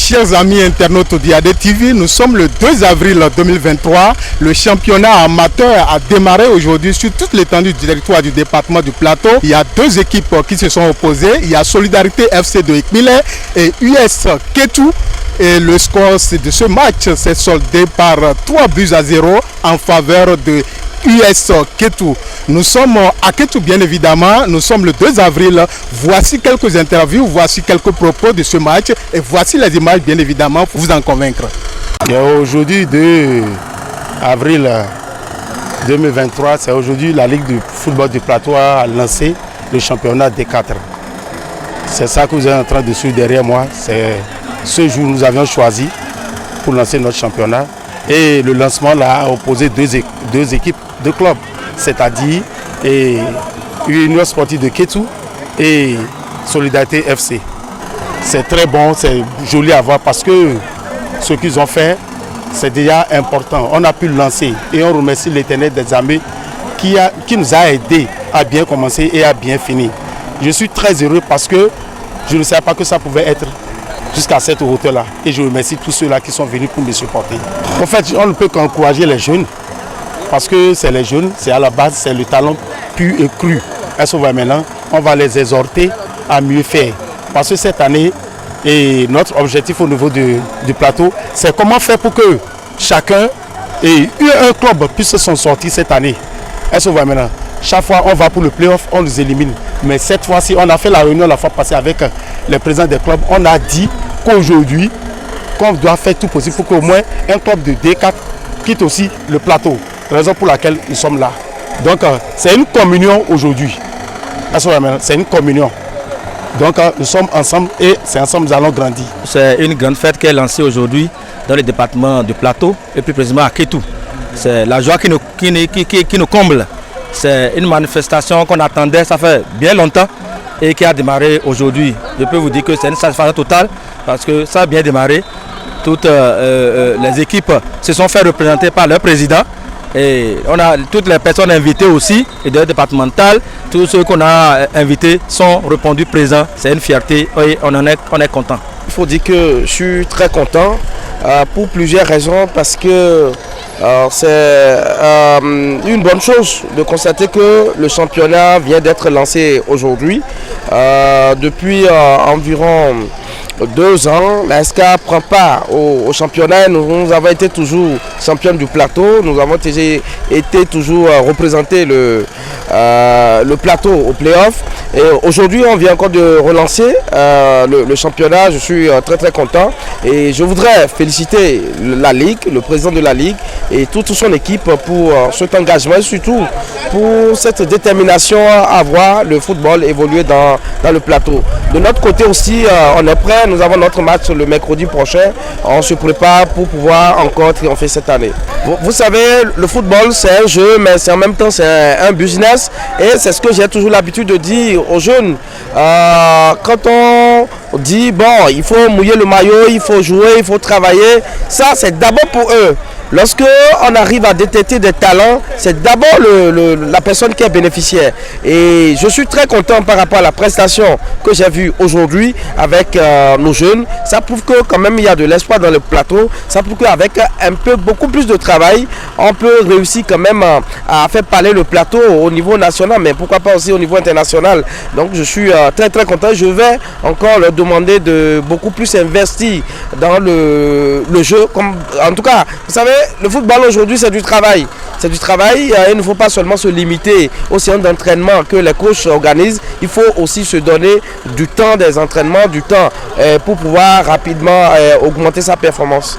Chers amis internautes d'IAD TV, nous sommes le 2 avril 2023. Le championnat amateur a démarré aujourd'hui sur toute l'étendue du territoire du département du Plateau. Il y a deux équipes qui se sont opposées. Il y a Solidarité FC de Ekmile et US Ketu. Et le score de ce match s'est soldé par 3-0 en faveur de US Ketu. Nous sommes à Ketu bien évidemment, nous sommes le 2 avril. Voici quelques interviews, voici quelques propos de ce match et voici les images bien évidemment pour vous en convaincre. Aujourd'hui 2 avril 2023, c'est aujourd'hui la Ligue du football du Plateau a lancé le championnat D4. C'est ça que vous êtes en train de suivre derrière moi. C'est ce jour nous avions choisi pour lancer notre championnat. Et le lancement là, a opposé deux équipes de clubs, c'est-à-dire Union Sportive de Ketu et Solidarité FC. C'est très bon, c'est joli à voir parce que ce qu'ils ont fait, c'est déjà important. On a pu le lancer et on remercie l'Éternel des armées qui nous a aidés à bien commencer et à bien finir. Je suis très heureux parce que je ne savais pas que ça pouvait être jusqu'à cette hauteur-là. Et je remercie tous ceux-là qui sont venus pour me supporter. En fait, on ne peut qu'encourager les jeunes, parce que c'est les jeunes, c'est à la base, c'est le talent pur et cru. Et maintenant, on va les exhorter à mieux faire. Parce que cette année, et notre objectif au niveau du plateau, c'est comment faire pour que chacun et un club puisse s'en sortir cette année. Et maintenant, chaque fois on va pour le play-off, on nous élimine. Mais cette fois-ci, on a fait la réunion la fois passée avec les présidents des clubs. On a dit qu'aujourd'hui, qu'on doit faire tout possible pour qu'au moins un club de D4 quitte aussi le plateau. Raison pour laquelle nous sommes là. Donc c'est une communion aujourd'hui. C'est une communion. Donc nous sommes ensemble et c'est ensemble que nous allons grandir. C'est une grande fête qui est lancée aujourd'hui dans le département du Plateau et plus précisément à Ketu. C'est la joie qui nous comble. C'est une manifestation qu'on attendait, ça fait bien longtemps et qui a démarré aujourd'hui. Je peux vous dire que c'est une satisfaction totale parce que ça a bien démarré. Toutes les équipes se sont fait représenter par leur président et on a toutes les personnes invitées aussi, et de départemental, tous ceux qu'on a invités sont répondus présents. C'est une fierté et on est content. Il faut dire que je suis très content pour plusieurs raisons parce que c'est une bonne chose de constater que le championnat vient d'être lancé aujourd'hui. Depuis environ 2 ans, la SK prend part au championnat. Nous avons été toujours champions du plateau. Nous avons été toujours représenter le plateau au play-off. Et aujourd'hui, on vient encore de relancer le championnat. Je suis très content. Et je voudrais féliciter la Ligue, le président de la Ligue et toute son équipe pour cet engagement et surtout pour cette détermination à voir le football évoluer dans le plateau. De notre côté aussi, on est prêt. Nous avons notre match le mercredi prochain. On se prépare pour pouvoir encore triompher cette année. Vous savez, le football, c'est un jeu, mais en même temps, c'est un business. Et c'est ce que j'ai toujours l'habitude de dire aux jeunes. Quand on dit, bon, il faut mouiller le maillot, il faut jouer, il faut travailler, ça, c'est d'abord pour eux. Lorsque on arrive à détecter des talents, c'est d'abord la personne qui est bénéficiaire. Et je suis très content par rapport à la prestation que j'ai vue aujourd'hui avec nos jeunes. Ça prouve que quand même il y a de l'espoir dans le plateau. Ça prouve qu'avec beaucoup plus de travail, on peut réussir quand même à faire parler le plateau au niveau national, mais pourquoi pas aussi au niveau international. Donc je suis très content. Je vais encore leur demander de beaucoup plus investir dans le jeu. En tout cas, vous savez, le football aujourd'hui c'est du travail. C'est du travail, il ne faut pas seulement se limiter aux séances d'entraînement que les coachs organisent. Il faut aussi se donner du temps des entraînements, du temps pour pouvoir rapidement augmenter sa performance.